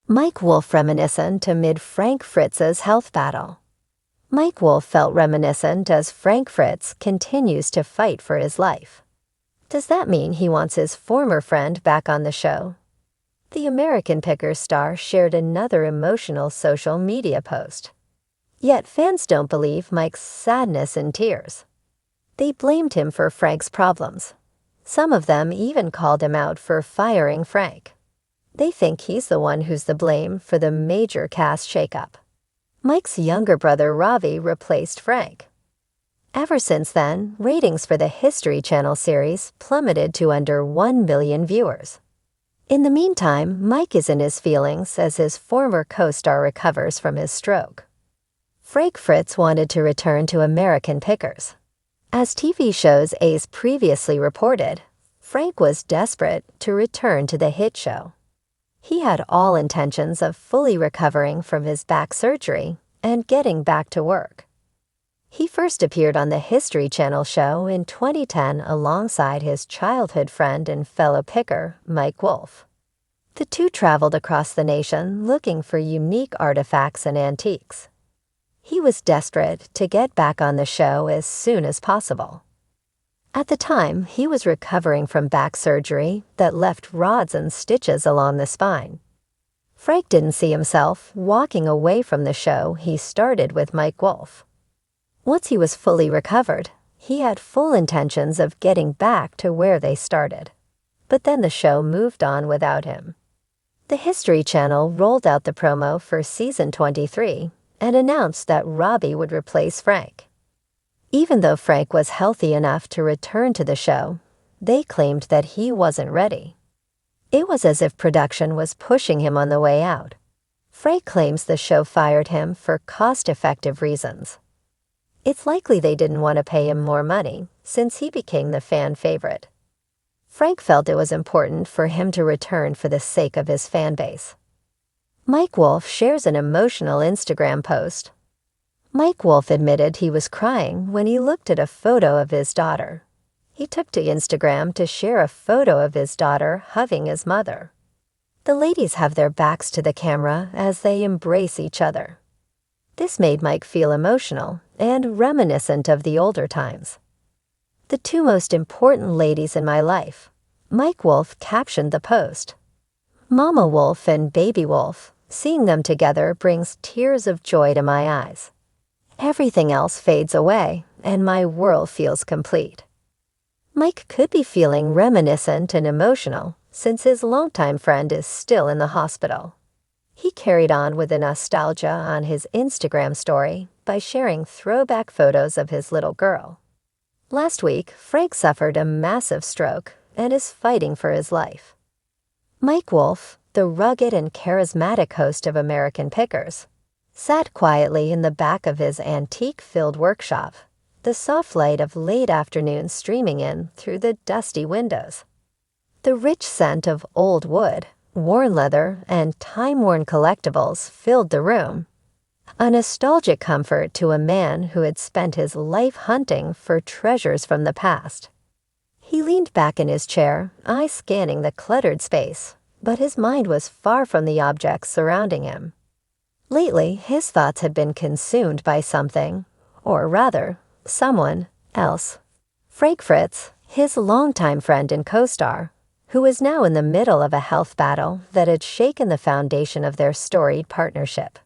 Mike Wolfe reminiscent amid Frank Fritz's health battle. Mike Wolfe felt reminiscent as Frank Fritz continues to fight for his life. Does that mean he wants his former friend back on the show? The American Pickers star shared another emotional social media post. Yet fans don't believe Mike's sadness and tears. They blamed him for Frank's problems. Some of them even called him out for firing Frank. They think he's the one who's the blame for the major cast shakeup. Mike's younger brother Ravi replaced Frank. Ever since then, ratings for the History Channel series plummeted to under 1 million viewers. In the meantime, Mike is in his feelings as his former co-star recovers from his stroke. Frank Fritz wanted to return to American Pickers. As TV show's Ace previously reported, Frank was desperate to return to the hit show. He had all intentions of fully recovering from his back surgery and getting back to work. He first appeared on the History Channel show in 2010 alongside his childhood friend and fellow picker, Mike Wolfe. The two traveled across the nation looking for unique artifacts and antiques. He was desperate to get back on the show as soon as possible. At the time, he was recovering from back surgery that left rods and stitches along the spine. Frank didn't see himself walking away from the show he started with Mike Wolfe. Once he was fully recovered, he had full intentions of getting back to where they started. But then the show moved on without him. The History Channel rolled out the promo for season 23 and announced that Robbie would replace Frank. Even though Frank was healthy enough to return to the show, they claimed that he wasn't ready. It was as if production was pushing him on the way out. Frank claims the show fired him for cost-effective reasons. It's likely they didn't want to pay him more money since he became the fan favorite. Frank felt it was important for him to return for the sake of his fan base. Mike Wolfe shares an emotional Instagram post. Mike Wolfe admitted he was crying when he looked at a photo of his daughter. He took to Instagram to share a photo of his daughter hugging his mother. The ladies have their backs to the camera as they embrace each other. This made Mike feel emotional and reminiscent of the older times. The two most important ladies in my life, Mike Wolfe captioned the post. Mama Wolfe and Baby Wolfe, seeing them together brings tears of joy to my eyes. Everything else fades away, and my world feels complete. Mike could be feeling reminiscent and emotional since his longtime friend is still in the hospital. He carried on with the nostalgia on his Instagram story by sharing throwback photos of his little girl. Last week, Frank suffered a massive stroke and is fighting for his life. Mike Wolfe, the rugged and charismatic host of American Pickers, sat quietly in the back of his antique-filled workshop, the soft light of late afternoon streaming in through the dusty windows. The rich scent of old wood, worn leather, and time-worn collectibles filled the room, a nostalgic comfort to a man who had spent his life hunting for treasures from the past. He leaned back in his chair, eyes scanning the cluttered space, but his mind was far from the objects surrounding him. Lately, his thoughts had been consumed by something, or rather, someone else. Frank Fritz, his longtime friend and co-star, who was now in the middle of a health battle that had shaken the foundation of their storied partnership.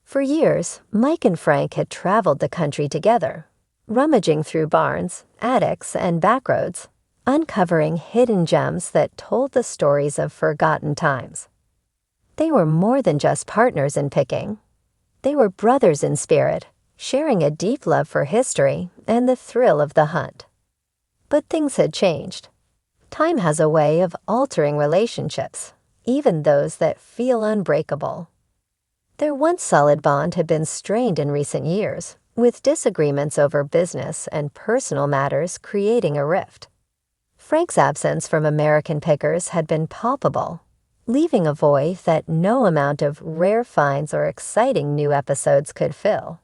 For years, Mike and Frank had traveled the country together, rummaging through barns, attics, and backroads, uncovering hidden gems that told the stories of forgotten times. They were more than just partners in picking. They were brothers in spirit, sharing a deep love for history and the thrill of the hunt. But things had changed. Time has a way of altering relationships, even those that feel unbreakable. Their once solid bond had been strained in recent years, with disagreements over business and personal matters creating a rift. Frank's absence from American Pickers had been palpable, leaving a void that no amount of rare finds or exciting new episodes could fill.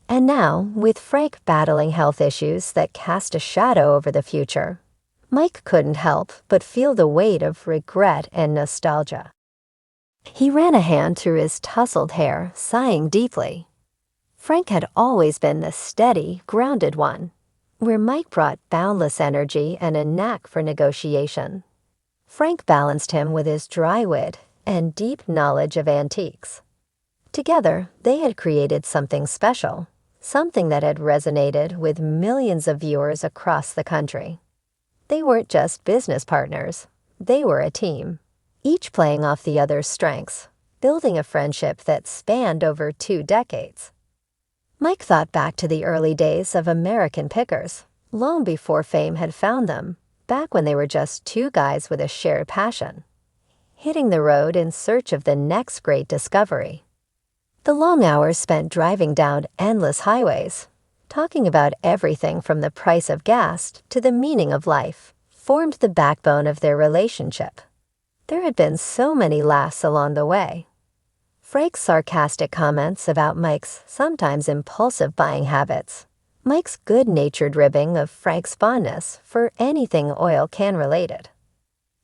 And now, with Frank battling health issues that cast a shadow over the future, Mike couldn't help but feel the weight of regret and nostalgia. He ran a hand through his tousled hair, sighing deeply. Frank had always been the steady, grounded one, where Mike brought boundless energy and a knack for negotiation. Frank balanced him with his dry wit and deep knowledge of antiques. Together, they had created something special, something that had resonated with millions of viewers across the country. They weren't just business partners, they were a team, each playing off the other's strengths, building a friendship that spanned over 2 decades. Mike thought back to the early days of American Pickers, long before fame had found them, back when they were just 2 guys with a shared passion, hitting the road in search of the next great discovery. The long hours spent driving down endless highways, talking about everything from the price of gas to the meaning of life, formed the backbone of their relationship. There had been so many laughs along the way. Frank's sarcastic comments about Mike's sometimes impulsive buying habits, Mike's good-natured ribbing of Frank's fondness for anything oil can related.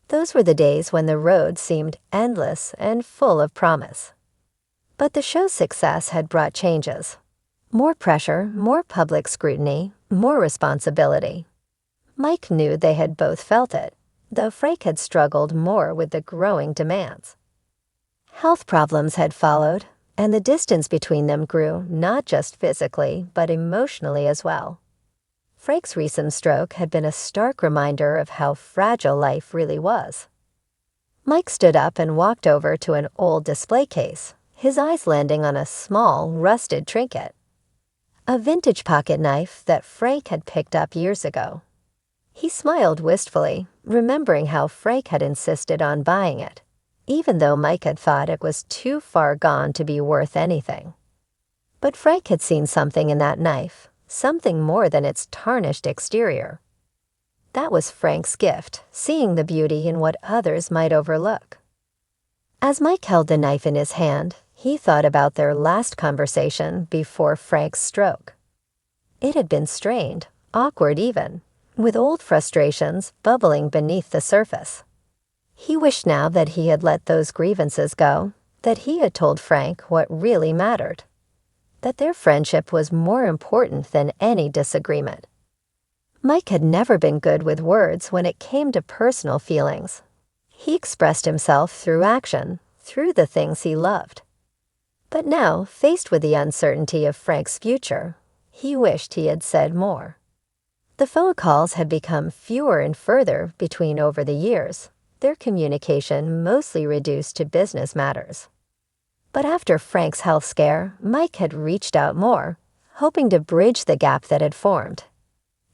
Those were the days when the road seemed endless and full of promise. But the show's success had brought changes. More pressure, more public scrutiny, more responsibility. Mike knew they had both felt it, though Frank had struggled more with the growing demands. Health problems had followed, and the distance between them grew not just physically, but emotionally as well. Frank's recent stroke had been a stark reminder of how fragile life really was. Mike stood up and walked over to an old display case, his eyes landing on a small, rusted trinket. A vintage pocket knife that Frank had picked up years ago. He smiled wistfully, remembering how Frank had insisted on buying it, even though Mike had thought it was too far gone to be worth anything. But Frank had seen something in that knife, something more than its tarnished exterior. That was Frank's gift, seeing the beauty in what others might overlook. As Mike held the knife in his hand, he thought about their last conversation before Frank's stroke. It had been strained, awkward even, with old frustrations bubbling beneath the surface. He wished now that he had let those grievances go, that he had told Frank what really mattered, that their friendship was more important than any disagreement. Mike had never been good with words when it came to personal feelings. He expressed himself through action, through the things he loved. But now, faced with the uncertainty of Frank's future, he wished he had said more. The phone calls had become fewer and further between over the years, their communication mostly reduced to business matters. But after Frank's health scare, Mike had reached out more, hoping to bridge the gap that had formed.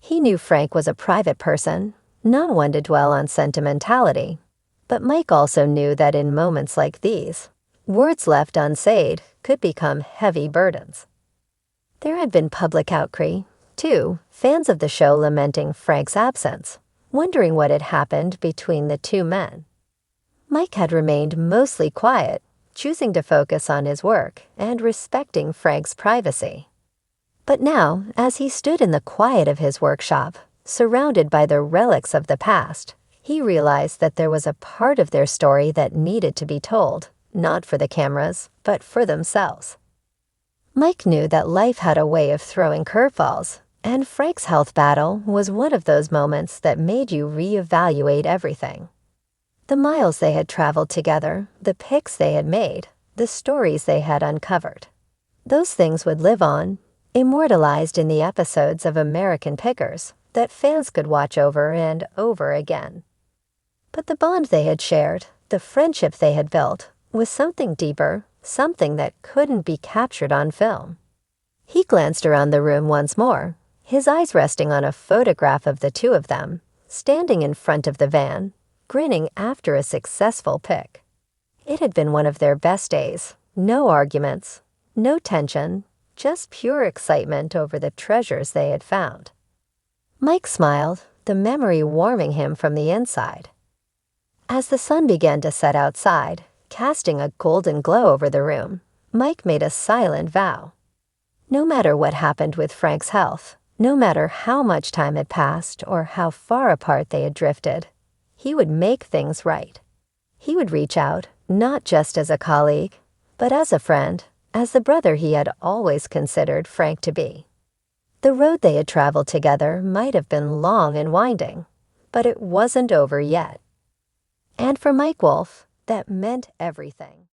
He knew Frank was a private person, not one to dwell on sentimentality, but Mike also knew that in moments like these, words left unsaid could become heavy burdens. There had been public outcry, too, fans of the show lamenting Frank's absence, wondering what had happened between the 2 men. Mike had remained mostly quiet, choosing to focus on his work and respecting Frank's privacy. But now, as he stood in the quiet of his workshop, surrounded by the relics of the past, he realized that there was a part of their story that needed to be told, not for the cameras, but for themselves. Mike knew that life had a way of throwing curveballs, and Frank's health battle was one of those moments that made you reevaluate everything. The miles they had traveled together, the pics they had made, the stories they had uncovered. Those things would live on, immortalized in the episodes of American Pickers that fans could watch over and over again. But the bond they had shared, the friendship they had built, was something deeper, something that couldn't be captured on film. He glanced around the room once more, his eyes resting on a photograph of the 2 of them, standing in front of the van, grinning after a successful pick. It had been one of their best days, no arguments, no tension, just pure excitement over the treasures they had found. Mike smiled, the memory warming him from the inside. As the sun began to set outside, casting a golden glow over the room, Mike made a silent vow. No matter what happened with Frank's health, no matter how much time had passed or how far apart they had drifted, he would make things right. He would reach out, not just as a colleague, but as a friend, as the brother he had always considered Frank to be. The road they had traveled together might have been long and winding, but it wasn't over yet. And for Mike Wolfe, that meant everything.